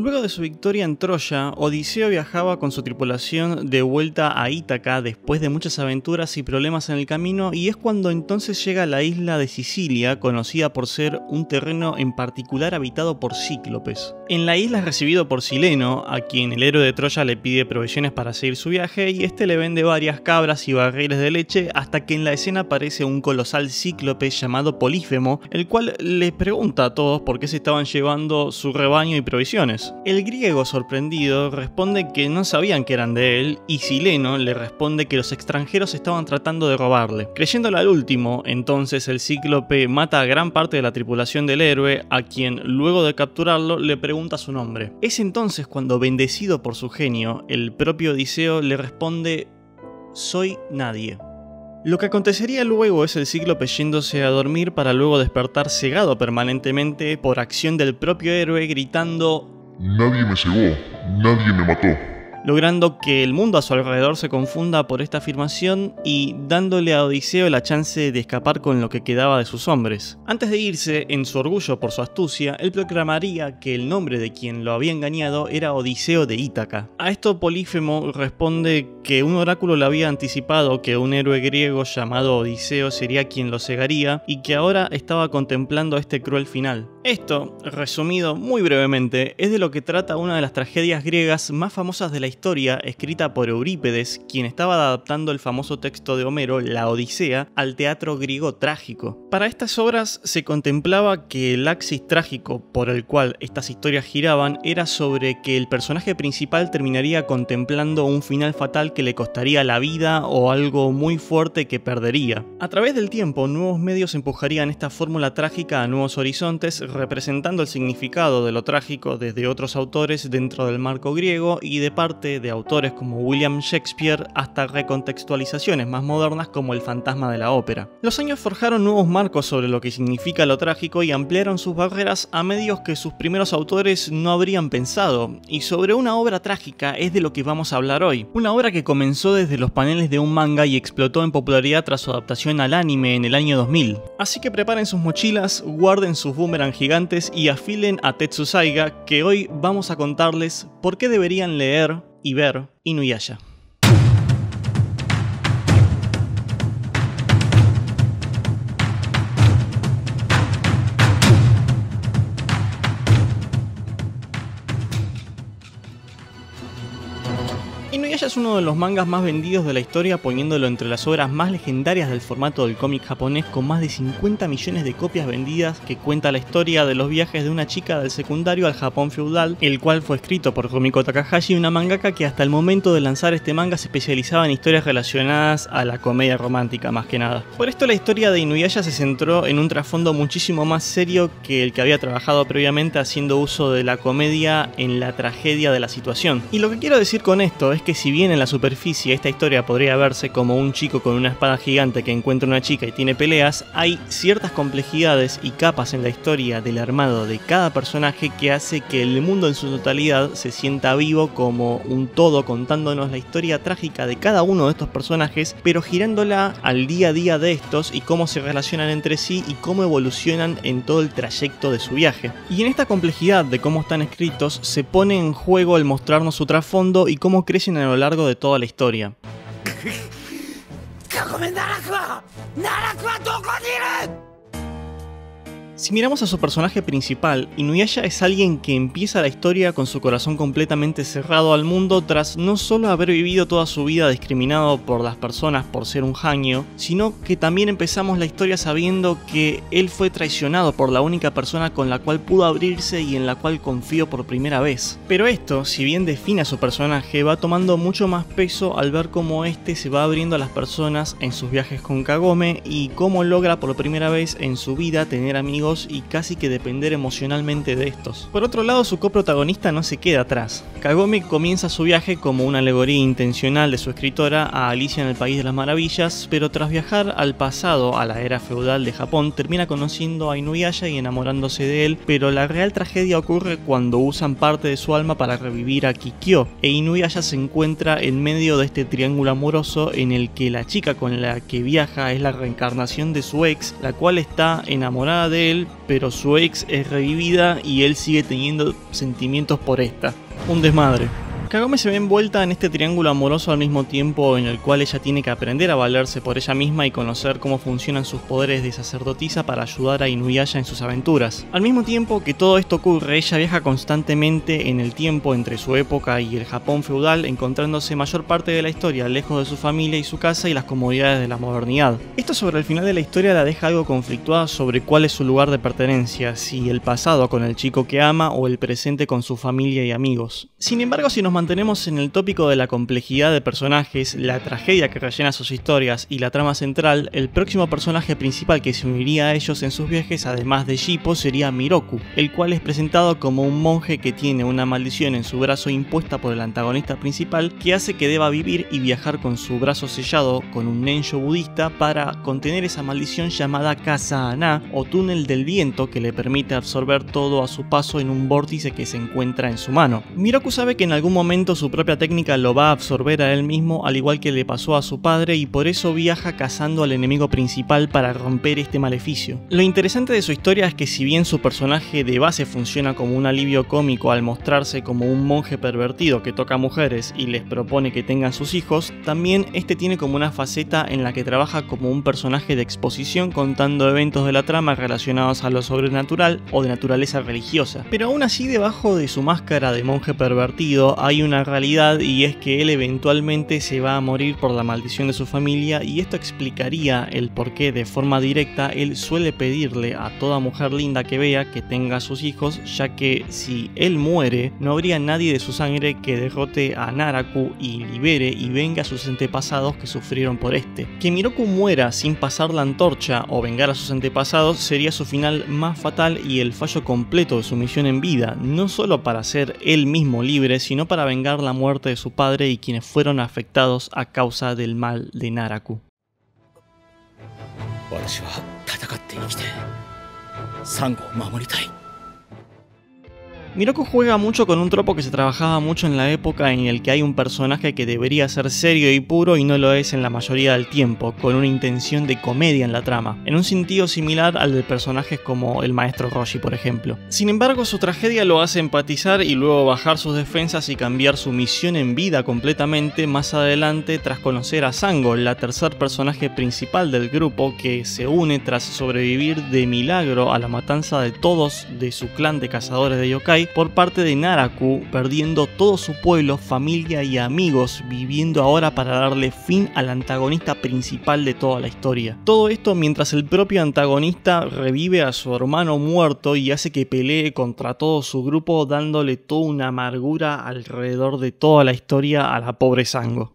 Luego de su victoria en Troya, Odiseo viajaba con su tripulación de vuelta a Ítaca después de muchas aventuras y problemas en el camino, y es cuando entonces llega a la isla de Sicilia, conocida por ser un terreno en particular habitado por cíclopes. En la isla es recibido por Sileno, a quien el héroe de Troya le pide provisiones para seguir su viaje, y este le vende varias cabras y barriles de leche hasta que en la escena aparece un colosal cíclope llamado Polífemo, el cual les pregunta a todos por qué se estaban llevando su rebaño y provisiones. El griego, sorprendido, responde que no sabían que eran de él, y Sileno le responde que los extranjeros estaban tratando de robarle. Creyéndolo al último, entonces el cíclope mata a gran parte de la tripulación del héroe, a quien, luego de capturarlo, le pregunta su nombre. Es entonces cuando, bendecido por su genio, el propio Odiseo le responde: «Soy nadie». Lo que acontecería luego es el cíclope yéndose a dormir para luego despertar cegado permanentemente por acción del propio héroe, gritando: «Nadie me cegó, nadie me mató», logrando que el mundo a su alrededor se confunda por esta afirmación y dándole a Odiseo la chance de escapar con lo que quedaba de sus hombres. Antes de irse, en su orgullo por su astucia, él proclamaría que el nombre de quien lo había engañado era Odiseo de Ítaca. A esto Polífemo responde que un oráculo le había anticipado que un héroe griego llamado Odiseo sería quien lo cegaría y que ahora estaba contemplando este cruel final. Esto, resumido muy brevemente, es de lo que trata una de las tragedias griegas más famosas de la historia, escrita por Eurípedes, quien estaba adaptando el famoso texto de Homero, la Odisea, al teatro griego trágico. Para estas obras se contemplaba que el axis trágico por el cual estas historias giraban era sobre que el personaje principal terminaría contemplando un final fatal que le costaría la vida o algo muy fuerte que perdería. A través del tiempo, nuevos medios empujarían esta fórmula trágica a nuevos horizontes, representando el significado de lo trágico desde otros autores dentro del marco griego y de parte de autores como William Shakespeare hasta recontextualizaciones más modernas como El fantasma de la ópera. Los años forjaron nuevos marcos sobre lo que significa lo trágico y ampliaron sus barreras a medios que sus primeros autores no habrían pensado, y sobre una obra trágica es de lo que vamos a hablar hoy. Una obra que comenzó desde los paneles de un manga y explotó en popularidad tras su adaptación al anime en el año 2000. Así que preparen sus mochilas, guarden sus boomerang gigantes y afilen a Tetsu Saiga, que hoy vamos a contarles por qué deberían leer y ver Inuyasha. Inuyasha es uno de los mangas más vendidos de la historia, poniéndolo entre las obras más legendarias del formato del cómic japonés, con más de 50 millones de copias vendidas, que cuenta la historia de los viajes de una chica del secundario al Japón feudal, el cual fue escrito por Rumiko Takahashi, una mangaka que hasta el momento de lanzar este manga se especializaba en historias relacionadas a la comedia romántica más que nada. Por esto la historia de Inuyasha se centró en un trasfondo muchísimo más serio que el que había trabajado previamente, haciendo uso de la comedia en la tragedia de la situación. Y lo que quiero decir con esto es que si bien en la superficie esta historia podría verse como un chico con una espada gigante que encuentra una chica y tiene peleas, hay ciertas complejidades y capas en la historia del armado de cada personaje que hace que el mundo en su totalidad se sienta vivo como un todo, contándonos la historia trágica de cada uno de estos personajes, pero girándola al día a día de estos y cómo se relacionan entre sí y cómo evolucionan en todo el trayecto de su viaje. Y en esta complejidad de cómo están escritos se pone en juego el mostrarnos su trasfondo y cómo crecen a lo largo de toda la historia. Si miramos a su personaje principal, Inuyasha es alguien que empieza la historia con su corazón completamente cerrado al mundo tras no solo haber vivido toda su vida discriminado por las personas por ser un hanyo, sino que también empezamos la historia sabiendo que él fue traicionado por la única persona con la cual pudo abrirse y en la cual confió por primera vez. Pero esto, si bien define a su personaje, va tomando mucho más peso al ver cómo este se va abriendo a las personas en sus viajes con Kagome y cómo logra por primera vez en su vida tener amigos y casi que depender emocionalmente de estos. Por otro lado, su coprotagonista no se queda atrás. Kagome comienza su viaje como una alegoría intencional de su escritora a Alicia en el País de las Maravillas, pero tras viajar al pasado, a la era feudal de Japón, termina conociendo a Inuyasha y enamorándose de él, pero la real tragedia ocurre cuando usan parte de su alma para revivir a Kikyo, e Inuyasha se encuentra en medio de este triángulo amoroso en el que la chica con la que viaja es la reencarnación de su ex, la cual está enamorada de él él, pero su ex es revivida y él sigue teniendo sentimientos por esta. Un desmadre. Kagome se ve envuelta en este triángulo amoroso al mismo tiempo en el cual ella tiene que aprender a valerse por ella misma y conocer cómo funcionan sus poderes de sacerdotisa para ayudar a Inuyasha en sus aventuras. Al mismo tiempo que todo esto ocurre, ella viaja constantemente en el tiempo entre su época y el Japón feudal, encontrándose mayor parte de la historia lejos de su familia y su casa y las comodidades de la modernidad. Esto sobre el final de la historia la deja algo conflictuada sobre cuál es su lugar de pertenencia, si el pasado con el chico que ama o el presente con su familia y amigos. Sin embargo, si nos mantenemos en el tópico de la complejidad de personajes, la tragedia que rellena sus historias y la trama central, el próximo personaje principal que se uniría a ellos en sus viajes, además de Shippo, sería Miroku, el cual es presentado como un monje que tiene una maldición en su brazo impuesta por el antagonista principal que hace que deba vivir y viajar con su brazo sellado con un nensho budista para contener esa maldición llamada Kasa Ana o túnel del viento que le permite absorber todo a su paso en un vórtice que se encuentra en su mano. Miroku sabe que en algún momento su propia técnica lo va a absorber a él mismo, al igual que le pasó a su padre, y por eso viaja cazando al enemigo principal para romper este maleficio. Lo interesante de su historia es que si bien su personaje de base funciona como un alivio cómico al mostrarse como un monje pervertido que toca a mujeres y les propone que tengan sus hijos, también este tiene como una faceta en la que trabaja como un personaje de exposición contando eventos de la trama relacionados a lo sobrenatural o de naturaleza religiosa. Pero aún así, debajo de su máscara de monje pervertido hay una realidad, y es que él eventualmente se va a morir por la maldición de su familia, y esto explicaría el por qué de forma directa él suele pedirle a toda mujer linda que vea que tenga sus hijos, ya que si él muere no habría nadie de su sangre que derrote a Naraku y libere y venga a sus antepasados que sufrieron por este. Que Miroku muera sin pasar la antorcha o vengar a sus antepasados sería su final más fatal y el fallo completo de su misión en vida, no solo para ser él mismo libre, sino para vengar la muerte de su padre y quienes fueron afectados a causa del mal de Naraku. Miroku juega mucho con un tropo que se trabajaba mucho en la época en el que hay un personaje que debería ser serio y puro y no lo es en la mayoría del tiempo, con una intención de comedia en la trama, en un sentido similar al de personajes como el maestro Roshi, por ejemplo. Sin embargo, su tragedia lo hace empatizar y luego bajar sus defensas y cambiar su misión en vida completamente más adelante tras conocer a Sango, la tercer personaje principal del grupo que se une tras sobrevivir de milagro a la matanza de todos de su clan de cazadores de yokai por parte de Naraku, perdiendo todo su pueblo, familia y amigos, viviendo ahora para darle fin al antagonista principal de toda la historia. Todo esto mientras el propio antagonista revive a su hermano muerto y hace que pelee contra todo su grupo, dándole toda una amargura alrededor de toda la historia a la pobre Sango.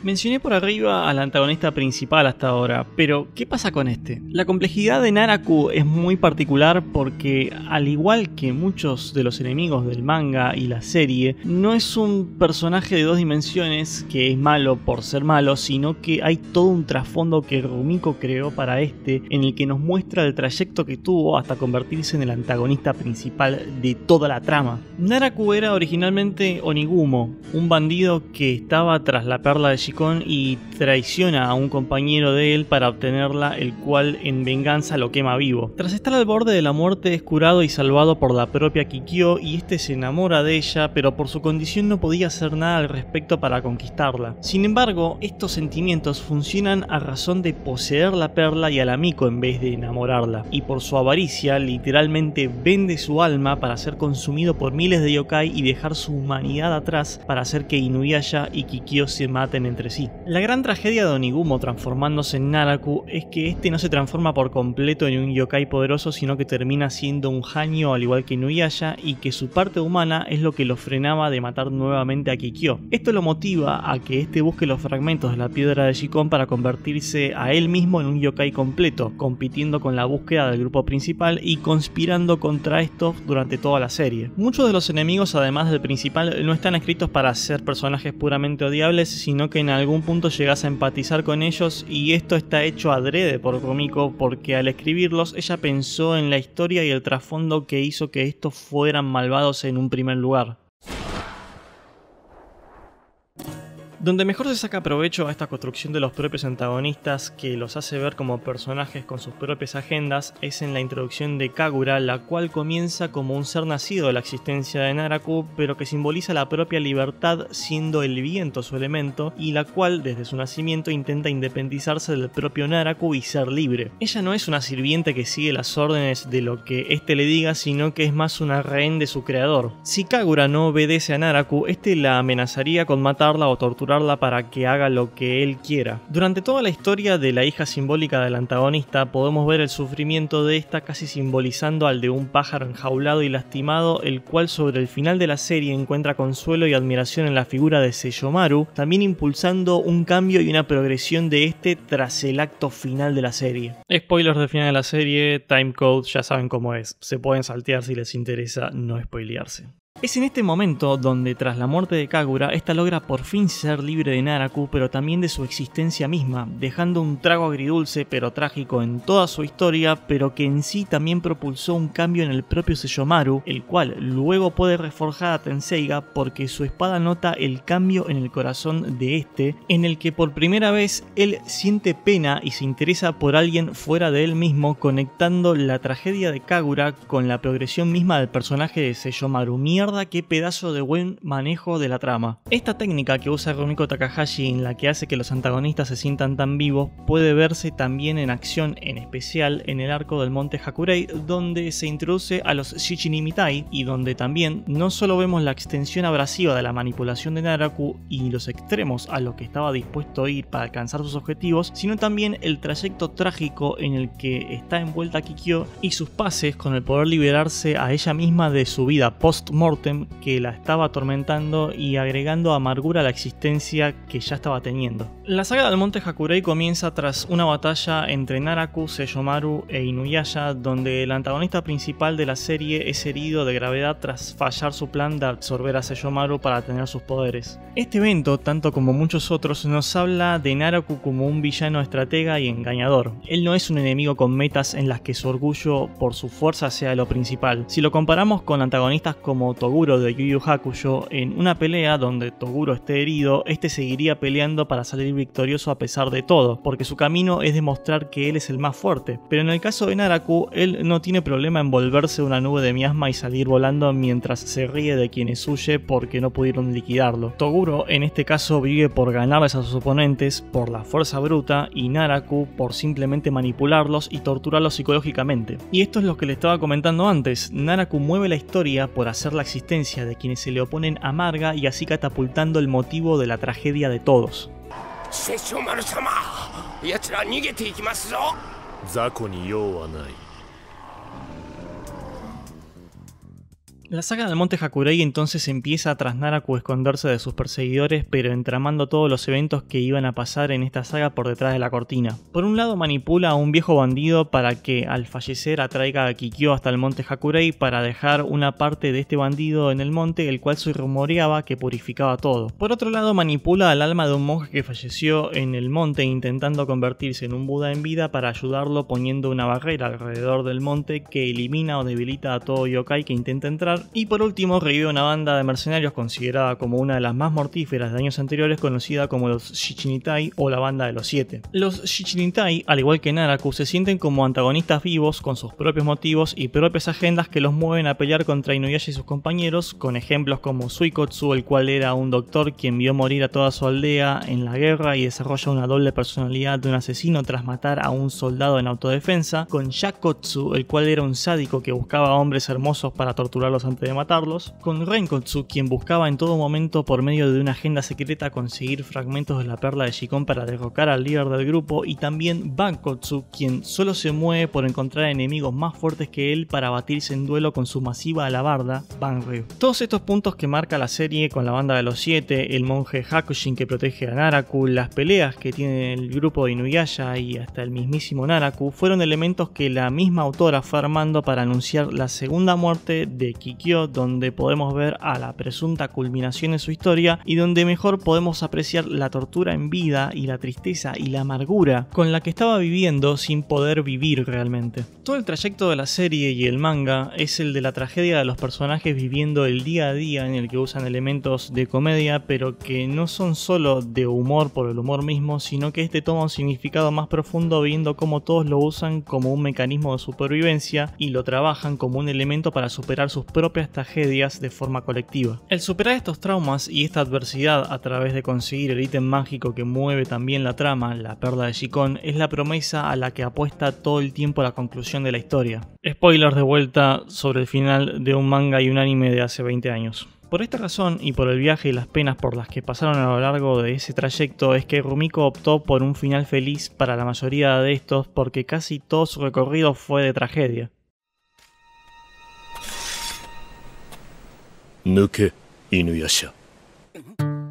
Mencioné por arriba al antagonista principal hasta ahora, pero ¿qué pasa con este? La complejidad de Naraku es muy particular porque, al igual que muchos de los enemigos del manga y la serie, no es un personaje de dos dimensiones que es malo por ser malo, sino que hay todo un trasfondo que Rumiko creó para este, en el que nos muestra el trayecto que tuvo hasta convertirse en el antagonista principal de toda la trama. Naraku era originalmente Onigumo, un bandido que estaba tras la perla de Shikon y traiciona a un compañero de él para obtenerla, el cual en venganza lo quema vivo. Tras estar al borde de la muerte es curado y salvado por la propia Kikyo y este se enamora de ella, pero por su condición no podía hacer nada al respecto para conquistarla. Sin embargo, estos sentimientos funcionan a razón de poseer la perla y a la Miko en vez de enamorarla, y por su avaricia literalmente vende su alma para ser consumido por miles de yokai y dejar su humanidad atrás para hacer que Inuyasha y Kikyo se maten entre sí. La gran tragedia de Onigumo transformándose en Naraku es que este no se transforma por completo en un yokai poderoso, sino que termina siendo un hanyo al igual que Inuyasha, y que su parte humana es lo que lo frenaba de matar nuevamente a Kikyo. Esto lo motiva a que este busque los fragmentos de la piedra de Shikon para convertirse a él mismo en un yokai completo, compitiendo con la búsqueda del grupo principal y conspirando contra estos durante toda la serie. Muchos de los enemigos, además del principal, no están escritos para ser personajes puramente odiables, sino que en algún punto llegas a empatizar con ellos, y esto está hecho adrede por Rumiko porque al escribirlos ella pensó en la historia y el trasfondo que hizo que estos fueran malvados en un primer lugar. Donde mejor se saca provecho a esta construcción de los propios antagonistas, que los hace ver como personajes con sus propias agendas, es en la introducción de Kagura, la cual comienza como un ser nacido de la existencia de Naraku, pero que simboliza la propia libertad, siendo el viento su elemento, y la cual desde su nacimiento intenta independizarse del propio Naraku y ser libre. Ella no es una sirviente que sigue las órdenes de lo que éste le diga, sino que es más una rehén de su creador. Si Kagura no obedece a Naraku, este la amenazaría con matarla o torturarla para que haga lo que él quiera. Durante toda la historia de la hija simbólica del antagonista podemos ver el sufrimiento de esta casi simbolizando al de un pájaro enjaulado y lastimado, el cual sobre el final de la serie encuentra consuelo y admiración en la figura de Seiyomaru, también impulsando un cambio y una progresión de este tras el acto final de la serie. Spoilers del final de la serie, timecode, ya saben cómo es, se pueden saltear si les interesa no spoilearse. Es en este momento donde tras la muerte de Kagura, esta logra por fin ser libre de Naraku, pero también de su existencia misma, dejando un trago agridulce pero trágico en toda su historia, pero que en sí también propulsó un cambio en el propio Seiyomaru, el cual luego puede reforjar a Tenseiga porque su espada nota el cambio en el corazón de este, en el que por primera vez él siente pena y se interesa por alguien fuera de él mismo, conectando la tragedia de Kagura con la progresión misma del personaje de Seiyomaru. Qué pedazo de buen manejo de la trama. Esta técnica que usa Rumiko Takahashi, en la que hace que los antagonistas se sientan tan vivos, puede verse también en acción, en especial en el arco del monte Hakurei, donde se introduce a los Shichinimitai y donde también no solo vemos la extensión abrasiva de la manipulación de Naraku y los extremos a lo que estaba dispuesto a ir para alcanzar sus objetivos, sino también el trayecto trágico en el que está envuelta Kikyo y sus pases con el poder liberarse a ella misma de su vida post-mortem que la estaba atormentando y agregando amargura a la existencia que ya estaba teniendo. La saga del monte Hakurei comienza tras una batalla entre Naraku, Seiyomaru e Inuyasha, donde el antagonista principal de la serie es herido de gravedad tras fallar su plan de absorber a Seiyomaru para tener sus poderes. Este evento, tanto como muchos otros, nos habla de Naraku como un villano estratega y engañador. Él no es un enemigo con metas en las que su orgullo por su fuerza sea lo principal. Si lo comparamos con antagonistas como Toguro de Yu Yu Hakusho, en una pelea donde Toguro esté herido, este seguiría peleando para salir victorioso a pesar de todo, porque su camino es demostrar que él es el más fuerte. Pero en el caso de Naraku, él no tiene problema en volverse una nube de miasma y salir volando mientras se ríe de quienes huye porque no pudieron liquidarlo. Toguro en este caso vive por ganarles a sus oponentes por la fuerza bruta y Naraku por simplemente manipularlos y torturarlos psicológicamente. Y esto es lo que le estaba comentando antes, Naraku mueve la historia por hacer la existencia de quienes se le oponen amarga y así catapultando el motivo de la tragedia de todos. La saga del monte Hakurei entonces empieza tras Naraku esconderse de sus perseguidores, pero entramando todos los eventos que iban a pasar en esta saga por detrás de la cortina. Por un lado manipula a un viejo bandido para que al fallecer atraiga a Kikyo hasta el monte Hakurei para dejar una parte de este bandido en el monte, el cual se rumoreaba que purificaba todo. Por otro lado manipula al alma de un monje que falleció en el monte intentando convertirse en un Buda en vida para ayudarlo poniendo una barrera alrededor del monte que elimina o debilita a todo yokai que intenta entrar. Y por último revive una banda de mercenarios considerada como una de las más mortíferas de años anteriores, conocida como los Shichinitai o la banda de los 7. Los Shichinitai, al igual que Naraku, se sienten como antagonistas vivos con sus propios motivos y propias agendas que los mueven a pelear contra Inuyasha y sus compañeros, con ejemplos como Suikotsu, el cual era un doctor quien vio morir a toda su aldea en la guerra y desarrolla una doble personalidad de un asesino tras matar a un soldado en autodefensa, con Yakotsu, el cual era un sádico que buscaba a hombres hermosos para torturarlos antes de matarlos, con Renkotsu, quien buscaba en todo momento por medio de una agenda secreta conseguir fragmentos de la perla de Shikon para derrocar al líder del grupo, y también Bankotsu, quien solo se mueve por encontrar enemigos más fuertes que él para batirse en duelo con su masiva alabarda, Banryu. Todos estos puntos que marca la serie con la banda de los 7, el monje Hakushin que protege a Naraku, las peleas que tiene el grupo de Inuyasha y hasta el mismísimo Naraku, fueron elementos que la misma autora fue armando para anunciar la segunda muerte de Kikyo Kikyo, donde podemos ver a la presunta culminación de su historia y donde mejor podemos apreciar la tortura en vida y la tristeza y la amargura con la que estaba viviendo sin poder vivir realmente. Todo el trayecto de la serie y el manga es el de la tragedia de los personajes viviendo el día a día, en el que usan elementos de comedia, pero que no son solo de humor por el humor mismo, sino que este toma un significado más profundo viendo cómo todos lo usan como un mecanismo de supervivencia y lo trabajan como un elemento para superar sus propias tragedias de forma colectiva. El superar estos traumas y esta adversidad a través de conseguir el ítem mágico que mueve también la trama, la perla de Shikon, es la promesa a la que apuesta todo el tiempo la conclusión de la historia. Spoilers de vuelta sobre el final de un manga y un anime de hace 20 años. Por esta razón y por el viaje y las penas por las que pasaron a lo largo de ese trayecto es que Rumiko optó por un final feliz para la mayoría de estos, porque casi todo su recorrido fue de tragedia. Nuke Inuyasha.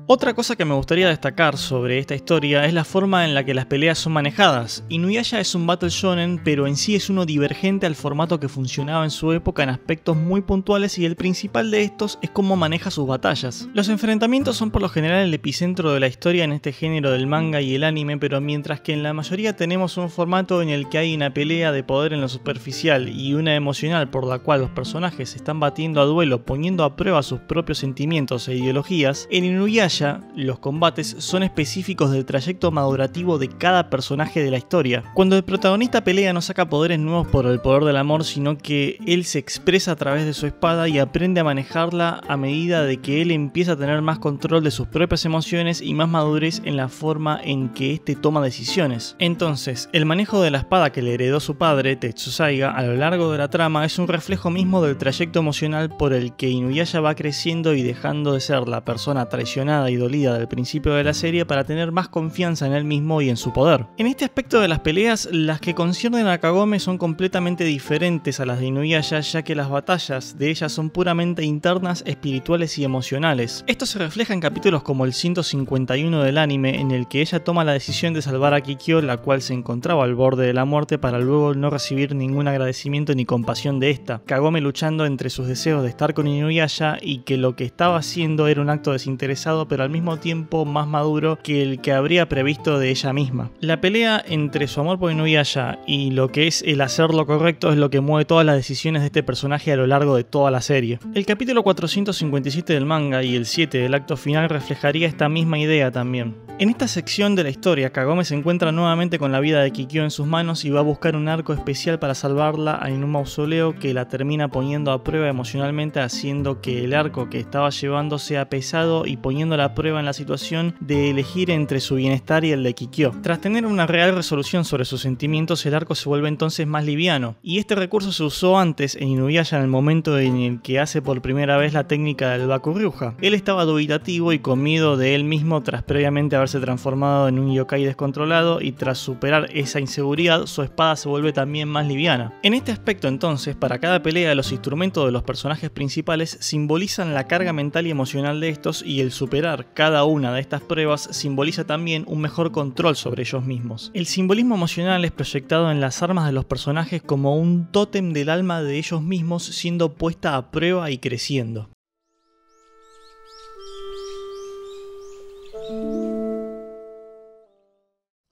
Otra cosa que me gustaría destacar sobre esta historia es la forma en la que las peleas son manejadas. Inuyasha es un battle shonen, pero en sí es uno divergente al formato que funcionaba en su época en aspectos muy puntuales, y el principal de estos es cómo maneja sus batallas. Los enfrentamientos son por lo general el epicentro de la historia en este género del manga y el anime, pero mientras que en la mayoría tenemos un formato en el que hay una pelea de poder en lo superficial y una emocional por la cual los personajes se están batiendo a duelo poniendo a prueba sus propios sentimientos e ideologías, en Inuyasha los combates son específicos del trayecto madurativo de cada personaje de la historia. Cuando el protagonista pelea no saca poderes nuevos por el poder del amor, sino que él se expresa a través de su espada y aprende a manejarla a medida de que él empieza a tener más control de sus propias emociones y más madurez en la forma en que éste toma decisiones. Entonces, el manejo de la espada que le heredó su padre, Tetsuzaiga, a lo largo de la trama es un reflejo mismo del trayecto emocional por el que Inuyasha va creciendo y dejando de ser la persona traicionada y dolida del principio de la serie para tener más confianza en él mismo y en su poder. En este aspecto de las peleas, las que conciernen a Kagome son completamente diferentes a las de Inuyasha, ya que las batallas de ellas son puramente internas, espirituales y emocionales. Esto se refleja en capítulos como el 151 del anime, en el que ella toma la decisión de salvar a Kikyo, la cual se encontraba al borde de la muerte, para luego no recibir ningún agradecimiento ni compasión de esta. Kagome luchando entre sus deseos de estar con Inuyasha y que lo que estaba haciendo era un acto desinteresado, pero al mismo tiempo más maduro que el que habría previsto de ella misma. La pelea entre su amor por Inuyasha y lo que es el hacer lo correcto es lo que mueve todas las decisiones de este personaje a lo largo de toda la serie. El capítulo 457 del manga y el 7 del acto final reflejaría esta misma idea también. En esta sección de la historia, Kagome se encuentra nuevamente con la vida de Kikyo en sus manos y va a buscar un arco especial para salvarla en un mausoleo que la termina poniendo a prueba emocionalmente, haciendo que el arco que estaba llevando sea pesado y poniéndola a prueba en la situación de elegir entre su bienestar y el de Kikyo. Tras tener una real resolución sobre sus sentimientos, el arco se vuelve entonces más liviano, y este recurso se usó antes en Inuyasha en el momento en el que hace por primera vez la técnica del Bakuryuja. Él estaba dubitativo y con miedo de él mismo tras previamente haberse transformado en un yokai descontrolado, y tras superar esa inseguridad su espada se vuelve también más liviana. En este aspecto entonces, para cada pelea los instrumentos de los personajes principales simbolizan la carga mental y emocional de estos, y el superar cada una de estas pruebas simboliza también un mejor control sobre ellos mismos. El simbolismo emocional es proyectado en las armas de los personajes como un tótem del alma de ellos mismos siendo puesta a prueba y creciendo.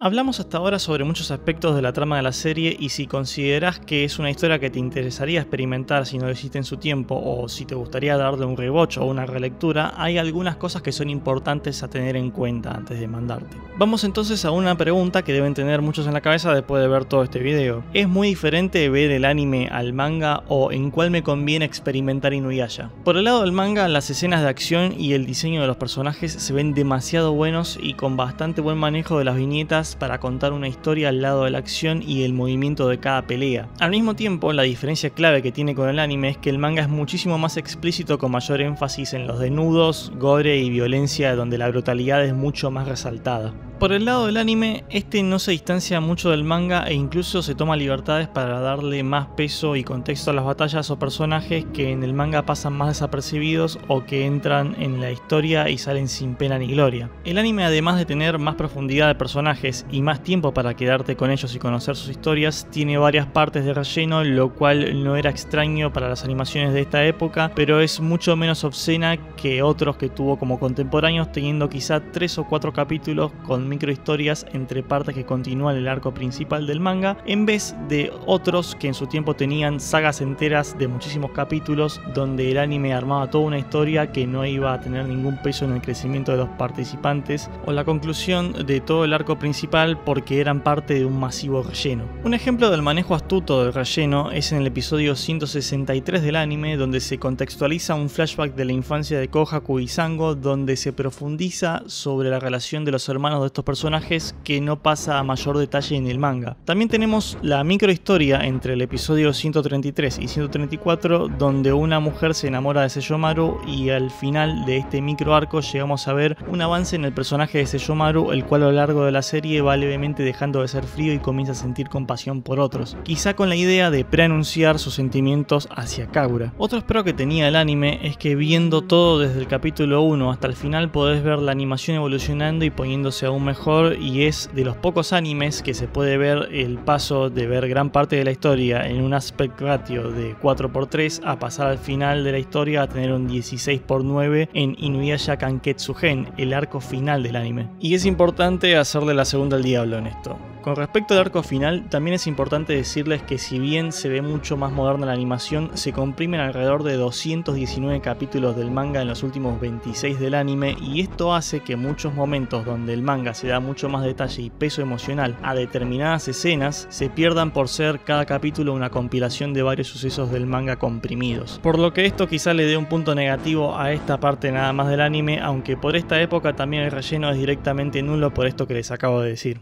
Hablamos hasta ahora sobre muchos aspectos de la trama de la serie, y si considerás que es una historia que te interesaría experimentar si no lo hiciste en su tiempo, o si te gustaría darle un rewatch o una relectura, hay algunas cosas que son importantes a tener en cuenta antes de mandarte. Vamos entonces a una pregunta que deben tener muchos en la cabeza después de ver todo este video. ¿Es muy diferente ver el anime al manga, o en cuál me conviene experimentar Inuyasha? Por el lado del manga, las escenas de acción y el diseño de los personajes se ven demasiado buenos y con bastante buen manejo de las viñetas para contar una historia al lado de la acción y el movimiento de cada pelea. Al mismo tiempo, la diferencia clave que tiene con el anime es que el manga es muchísimo más explícito, con mayor énfasis en los desnudos, gore y violencia, donde la brutalidad es mucho más resaltada. Por el lado del anime, este no se distancia mucho del manga e incluso se toma libertades para darle más peso y contexto a las batallas o personajes que en el manga pasan más desapercibidos o que entran en la historia y salen sin pena ni gloria. El anime, además de tener más profundidad de personajes y más tiempo para quedarte con ellos y conocer sus historias, tiene varias partes de relleno, lo cual no era extraño para las animaciones de esta época, pero es mucho menos obscena que otros que tuvo como contemporáneos, teniendo quizá 3 o 4 capítulos con microhistorias entre partes que continúan el arco principal del manga, en vez de otros que en su tiempo tenían sagas enteras de muchísimos capítulos donde el anime armaba toda una historia que no iba a tener ningún peso en el crecimiento de los participantes o la conclusión de todo el arco principal porque eran parte de un masivo relleno. Un ejemplo del manejo astuto del relleno es en el episodio 163 del anime, donde se contextualiza un flashback de la infancia de Kohaku y Sango, donde se profundiza sobre la relación de los hermanos de estos personajes que no pasa a mayor detalle en el manga. También tenemos la microhistoria entre el episodio 133 y 134, donde una mujer se enamora de Seiyomaru y al final de este micro arco llegamos a ver un avance en el personaje de Seiyomaru, el cual a lo largo de la serie va levemente dejando de ser frío y comienza a sentir compasión por otros, quizá con la idea de preanunciar sus sentimientos hacia Kagura. Otro espero que tenía el anime es que viendo todo desde el capítulo 1 hasta el final podés ver la animación evolucionando y poniéndose aún mejor, y es de los pocos animes que se puede ver el paso de ver gran parte de la historia en un aspect ratio de 4:3 a pasar al final de la historia a tener un 16:9 en Inuyasha Kanketsugen, el arco final del anime. Y es importante hacerle la segunda al diablo en esto. Con respecto al arco final, también es importante decirles que si bien se ve mucho más moderna la animación, se comprimen alrededor de 219 capítulos del manga en los últimos 26 del anime, y esto hace que muchos momentos donde el manga se da mucho más detalle y peso emocional a determinadas escenas se pierdan por ser cada capítulo una compilación de varios sucesos del manga comprimidos. Por lo que esto quizá le dé un punto negativo a esta parte nada más del anime, aunque por esta época también el relleno es directamente nulo por esto que les acabo de decir.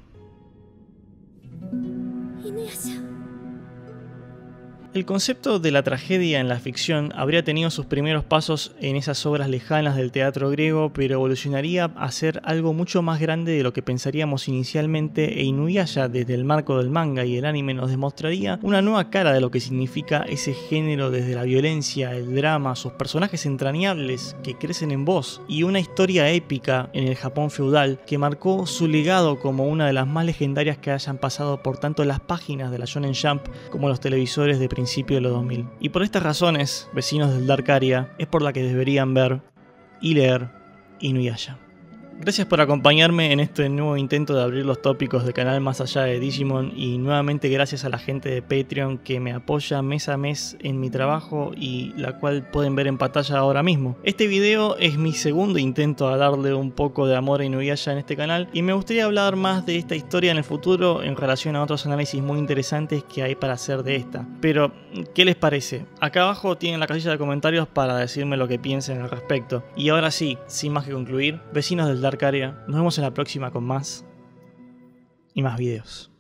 El concepto de la tragedia en la ficción habría tenido sus primeros pasos en esas obras lejanas del teatro griego, pero evolucionaría a ser algo mucho más grande de lo que pensaríamos inicialmente, e Inuyasha, desde el marco del manga y el anime, nos demostraría una nueva cara de lo que significa ese género, desde la violencia, el drama, sus personajes entrañables que crecen en voz y una historia épica en el Japón feudal que marcó su legado como una de las más legendarias que hayan pasado por tanto las páginas de la Shonen Jump como los televisores de principio de los 2000. Y por estas razones, vecinos del Dark Area, es por la que deberían ver y leer Inuyasha. Gracias por acompañarme en este nuevo intento de abrir los tópicos del canal más allá de Digimon, y nuevamente gracias a la gente de Patreon que me apoya mes a mes en mi trabajo y la cual pueden ver en pantalla ahora mismo. Este video es mi segundo intento a darle un poco de amor a Inuyasha en este canal, y me gustaría hablar más de esta historia en el futuro en relación a otros análisis muy interesantes que hay para hacer de esta. Pero, ¿qué les parece? Acá abajo tienen la casilla de comentarios para decirme lo que piensen al respecto. Y ahora sí, sin más que concluir, vecinos del Dark Area, nos vemos en la próxima con más y más videos.